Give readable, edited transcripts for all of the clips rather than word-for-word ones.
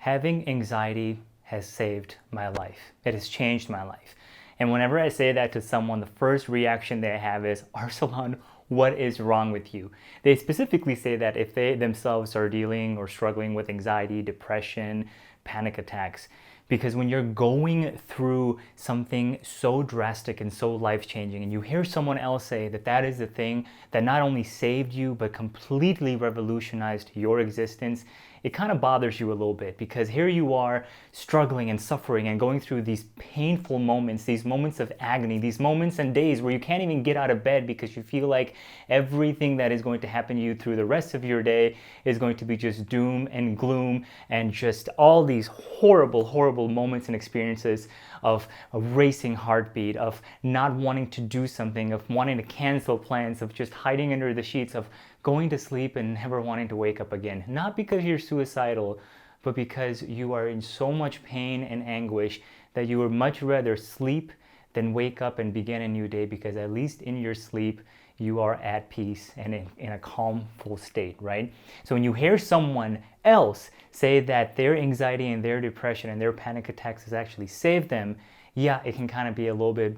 Having anxiety has saved my life. It has changed my life. And whenever I say that to someone, the first reaction they have is, Arsalan, what is wrong with you? They specifically say that if they themselves are dealing or struggling with anxiety, depression, panic attacks. Because when you're going through something so drastic and so life-changing, and you hear someone else say that that is the thing that not only saved you, but completely revolutionized your existence, it kind of bothers you a little bit, because here you are struggling and suffering and going through these painful moments, these moments of agony, these moments and days where you can't even get out of bed because you feel like everything that is going to happen to you through the rest of your day is going to be just doom and gloom and just all these horrible, horrible moments and experiences of a racing heartbeat, of not wanting to do something, of wanting to cancel plans, of just hiding under the sheets, of going to sleep and never wanting to wake up again. Not because you're suicidal, but because you are in so much pain and anguish that you would much rather sleep than wake up and begin a new day, because at least in your sleep, you are at peace and in a calmful state, right? So when you hear someone else say that their anxiety and their depression and their panic attacks has actually saved them, yeah, it can kind of be a little bit,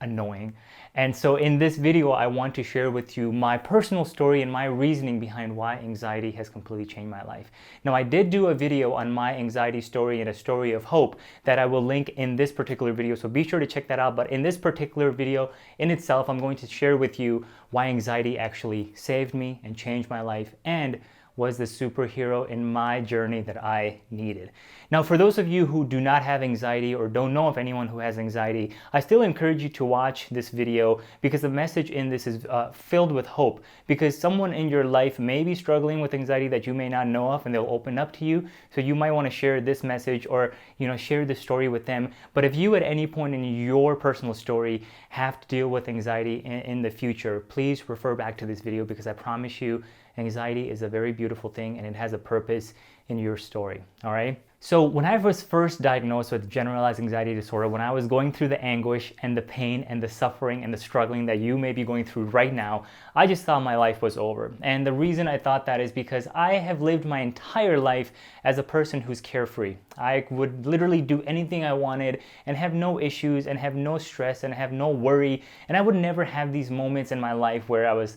annoying. And so in this video, I want to share with you my personal story and my reasoning behind why anxiety has completely changed my life. Now, I did do a video on my anxiety story and a story of hope that I will link in this particular video, so be sure to check that out. But in this particular video in itself, I'm going to share with you why anxiety actually saved me and changed my life and was the superhero in my journey that I needed. Now, for those of you who do not have anxiety or don't know of anyone who has anxiety, I still encourage you to watch this video, because the message in this is filled with hope, because someone in your life may be struggling with anxiety that you may not know of, and they'll open up to you. So you might want to share this message or share this story with them. But if you at any point in your personal story have to deal with anxiety in the future, please refer back to this video, because I promise you, anxiety is a very beautiful thing and it has a purpose in your story, all right? So when I was first diagnosed with generalized anxiety disorder, when I was going through the anguish and the pain and the suffering and the struggling that you may be going through right now, I just thought my life was over. And the reason I thought that is because I have lived my entire life as a person who's carefree. I would literally do anything I wanted and have no issues and have no stress and have no worry. And I would never have these moments in my life where I was,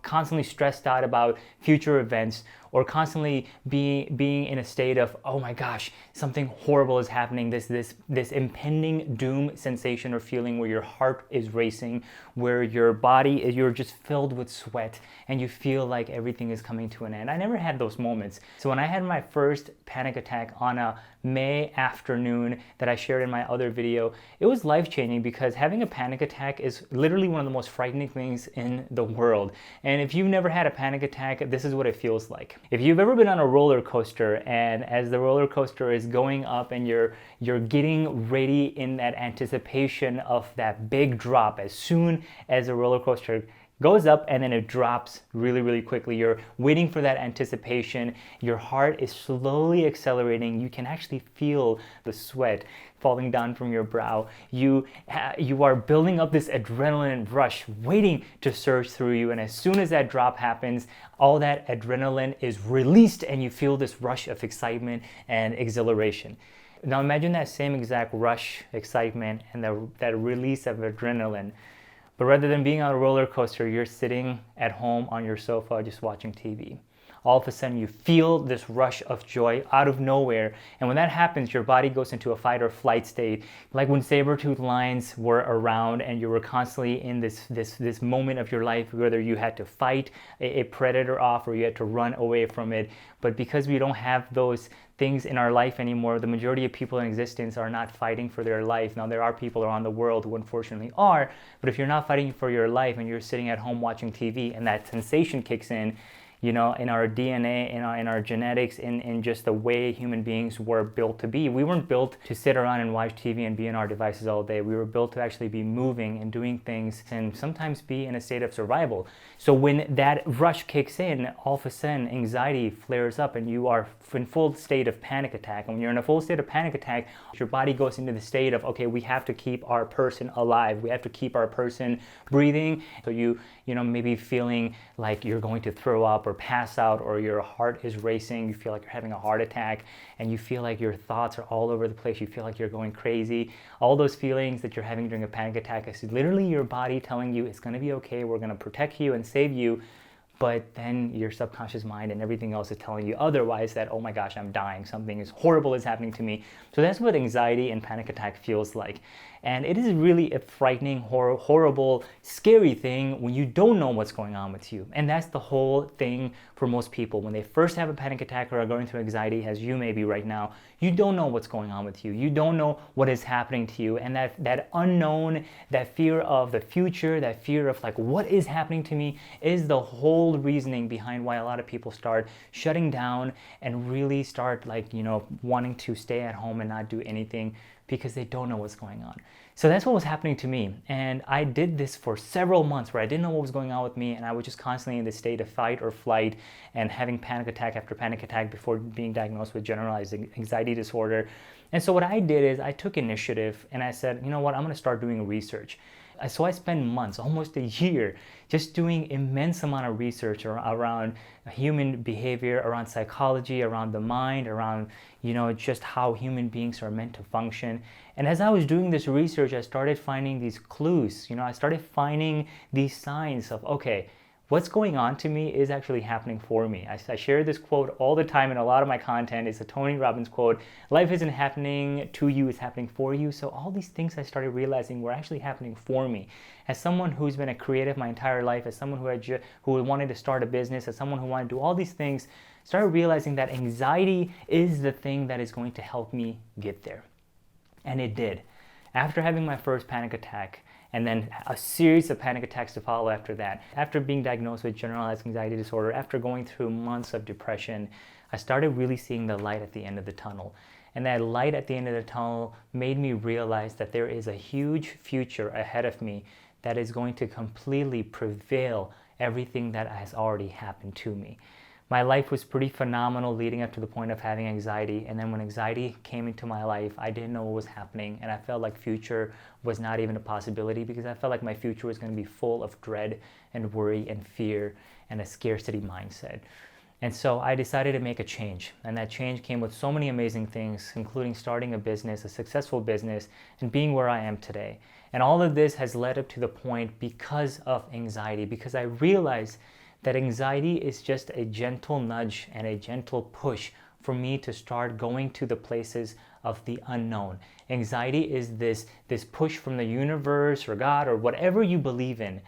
constantly stressed out about future events, or constantly being in a state of, oh my gosh, something horrible is happening, this impending doom sensation or feeling where your heart is racing, where your body, you're just filled with sweat and you feel like everything is coming to an end. I never had those moments. So when I had my first panic attack on a May afternoon that I shared in my other video, it was life-changing, because having a panic attack is literally one of the most frightening things in the world. And if you've never had a panic attack, this is what it feels like. If you've ever been on a roller coaster, and as the roller coaster is going up and you're getting ready in that anticipation of that big drop, as soon as the roller coaster goes up and then it drops really, really quickly. You're waiting for that anticipation. Your heart is slowly accelerating. You can actually feel the sweat falling down from your brow. You are building up this adrenaline rush waiting to surge through you. And as soon as that drop happens, all that adrenaline is released and you feel this rush of excitement and exhilaration. Now imagine that same exact rush, excitement, and that release of adrenaline. But rather than being on a roller coaster, you're sitting at home on your sofa just watching TV. All of a sudden you feel this rush of joy out of nowhere. And when that happens, your body goes into a fight or flight state. Like when saber-toothed lions were around and you were constantly in this moment of your life, whether you had to fight a predator off or you had to run away from it. But because we don't have those things in our life anymore, the majority of people in existence are not fighting for their life. Now, there are people around the world who unfortunately are, but if you're not fighting for your life and you're sitting at home watching TV and that sensation kicks in, in our DNA, in our genetics, in just the way human beings were built to be. We weren't built to sit around and watch TV and be in our devices all day. We were built to actually be moving and doing things and sometimes be in a state of survival. So when that rush kicks in, all of a sudden anxiety flares up and you are in full state of panic attack. And when you're in a full state of panic attack, your body goes into the state of, okay, we have to keep our person alive. We have to keep our person breathing. So you maybe feeling like you're going to throw up, or pass out, or your heart is racing, you feel like you're having a heart attack, and you feel like your thoughts are all over the place, you feel like you're going crazy. All those feelings that you're having during a panic attack is literally your body telling you it's going to be okay, we're going to protect you and save you. But then your subconscious mind and everything else is telling you otherwise, that, oh my gosh, I'm dying, something is horrible is happening to me. So that's what anxiety and panic attack feels like. And it is really a frightening, horrible, scary thing when you don't know what's going on with you. And that's the whole thing for most people. When they first have a panic attack or are going through anxiety, as you may be right now, you don't know what's going on with you. You don't know what is happening to you. And that unknown, that fear of the future, that fear of like, what is happening to me, is the whole reasoning behind why a lot of people start shutting down and really start wanting to stay at home and not do anything, because they don't know what's going on. So that's what was happening to me. And I did this for several months where I didn't know what was going on with me, and I was just constantly in this state of fight or flight and having panic attack after panic attack before being diagnosed with generalized anxiety disorder. And so what I did is I took initiative and I said, you know what, I'm gonna start doing research. So I spent months, almost a year, just doing immense amount of research around human behavior, around psychology, around the mind, around just how human beings are meant to function. And as I was doing this research, I started finding these clues. I started finding these signs of, okay, what's going on to me is actually happening for me. I share this quote all the time in a lot of my content. It's a Tony Robbins quote: life isn't happening to you, it's happening for you. So all these things I started realizing were actually happening for me. As someone who's been a creative my entire life, as someone who wanted to start a business, as someone who wanted to do all these things, started realizing that anxiety is the thing that is going to help me get there. And it did. After having my first panic attack, and then a series of panic attacks to follow after that, after being diagnosed with generalized anxiety disorder, after going through months of depression, I started really seeing the light at the end of the tunnel. And that light at the end of the tunnel made me realize that there is a huge future ahead of me that is going to completely prevail everything that has already happened to me. My life was pretty phenomenal leading up to the point of having anxiety, and then when anxiety came into my life, I didn't know what was happening, and I felt like future was not even a possibility, because I felt like my future was going to be full of dread and worry and fear and a scarcity mindset. And so I decided to make a change, and that change came with so many amazing things, including starting a business, a successful business, and being where I am today. And all of this has led up to the point because of anxiety, because I realized that anxiety is just a gentle nudge and a gentle push for me to start going to the places of the unknown. Anxiety is this push from the universe or God or whatever you believe in.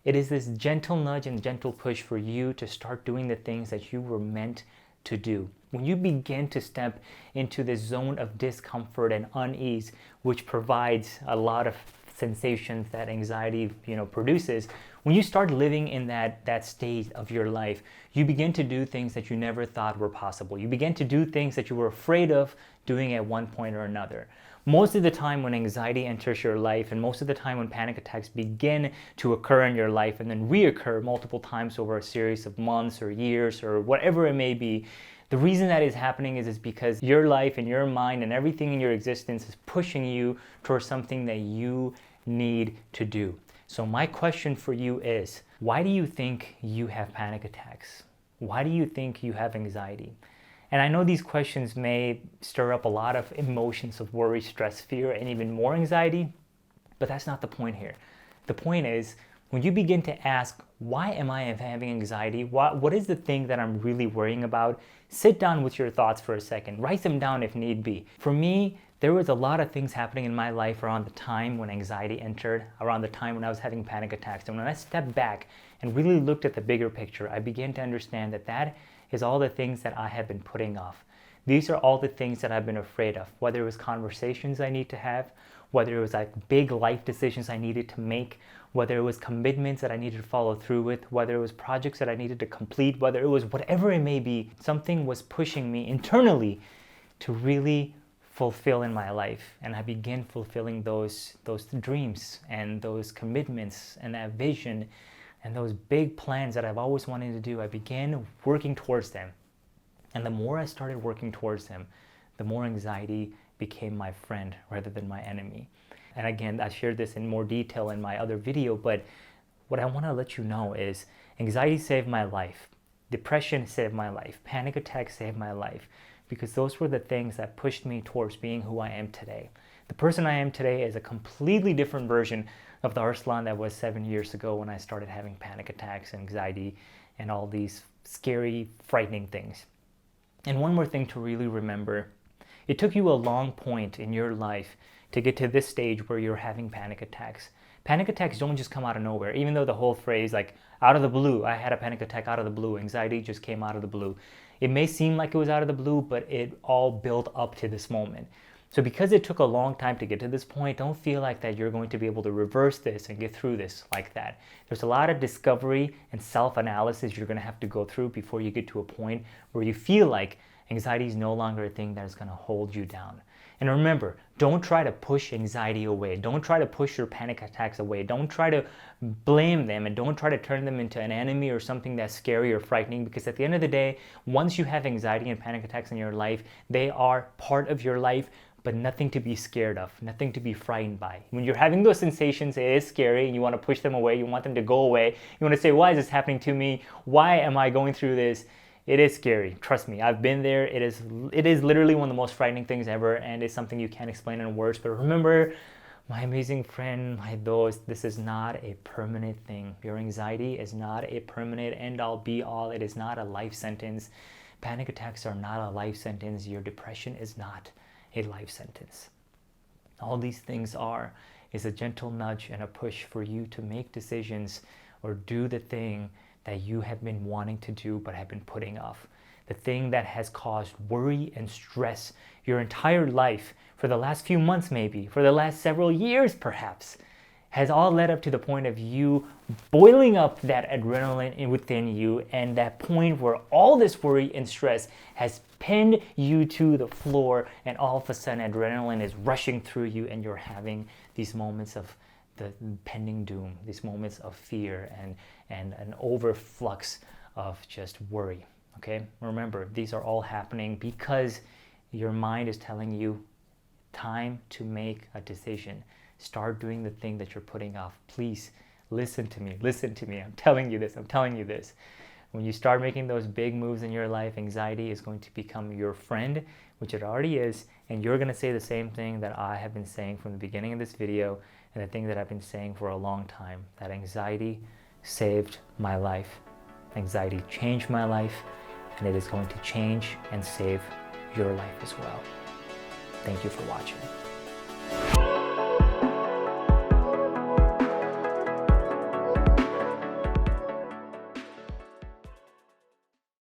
It is this gentle nudge and gentle push for you to start doing the things that you were meant to do. When you begin to step into this zone of discomfort and unease, which provides a lot of sensations that anxiety produces, when you start living in that state of your life, you begin to do things that you never thought were possible. You begin to do things that you were afraid of doing at one point or another. Most of the time when anxiety enters your life, and most of the time when panic attacks begin to occur in your life and then reoccur multiple times over a series of months or years or whatever it may be, the reason that is happening is because your life and your mind and everything in your existence is pushing you towards something that you need to do. So my question for you is, why do you think you have panic attacks? Why do you think you have anxiety? And I know these questions may stir up a lot of emotions of worry, stress, fear, and even more anxiety, but that's not the point here. The point is, when you begin to ask, why am I having anxiety? What is the thing that I'm really worrying about? Sit down with your thoughts for a second. Write them down if need be. For me, there was a lot of things happening in my life around the time when anxiety entered, around the time when I was having panic attacks. And when I stepped back and really looked at the bigger picture, I began to understand that that is all the things that I have been putting off. These are all the things that I've been afraid of, whether it was conversations I need to have, whether it was like big life decisions I needed to make, whether it was commitments that I needed to follow through with, whether it was projects that I needed to complete, whether it was whatever it may be, something was pushing me internally to really fulfill in my life. And I began fulfilling those dreams and those commitments and that vision and those big plans that I've always wanted to do. I began working towards them. And the more I started working towards them, the more anxiety became my friend rather than my enemy. And again, I shared this in more detail in my other video, but what I want to let you know is anxiety saved my life. Depression saved my life. Panic attacks saved my life, because those were the things that pushed me towards being who I am today. The person I am today is a completely different version of the Arslan that was 7 years ago when I started having panic attacks, anxiety, and all these scary, frightening things. And one more thing to really remember, it took you a long point in your life to get to this stage where you're having panic attacks. Panic attacks don't just come out of nowhere, even though the whole phrase, like, out of the blue, I had a panic attack out of the blue, anxiety just came out of the blue. It may seem like it was out of the blue, but it all built up to this moment. So because it took a long time to get to this point, don't feel like that you're going to be able to reverse this and get through this like that. There's a lot of discovery and self-analysis you're going to have to go through before you get to a point where you feel like anxiety is no longer a thing that is going to hold you down. And remember, don't try to push anxiety away. Don't try to push your panic attacks away. Don't try to blame them, and don't try to turn them into an enemy or something that's scary or frightening, because at the end of the day, once you have anxiety and panic attacks in your life, they are part of your life, but nothing to be scared of, nothing to be frightened by. When you're having those sensations, it is scary, and you want to push them away, you want them to go away. You want to say, why is this happening to me? Why am I going through this? It is scary. Trust me, I've been there. It is literally one of the most frightening things ever, and it's something you can't explain in words. But remember, my amazing friend, my dost, this is not a permanent thing. Your anxiety is not a permanent end-all, be-all. It is not a life sentence. Panic attacks are not a life sentence. Your depression is not a life sentence. All these things is a gentle nudge and a push for you to make decisions or do the thing that you have been wanting to do but have been putting off. The thing that has caused worry and stress your entire life, for the last few months maybe, for the last several years perhaps, has all led up to the point of you boiling up that adrenaline within you, and that point where all this worry and stress has pinned you to the floor, and all of a sudden adrenaline is rushing through you, and you're having these moments of the pending doom, these moments of fear and an overflux of just worry. Okay, remember, these are all happening because your mind is telling you time to make a decision. Start doing the thing that you're putting off. Please listen to me. I'm telling you this. When you start making those big moves in your life, anxiety is going to become your friend, which it already is, and you're going to say the same thing that I have been saying from the beginning of this video, and the thing that I've been saying for a long time, that anxiety saved my life. Anxiety changed my life, and it is going to change and save your life as well. Thank you for watching.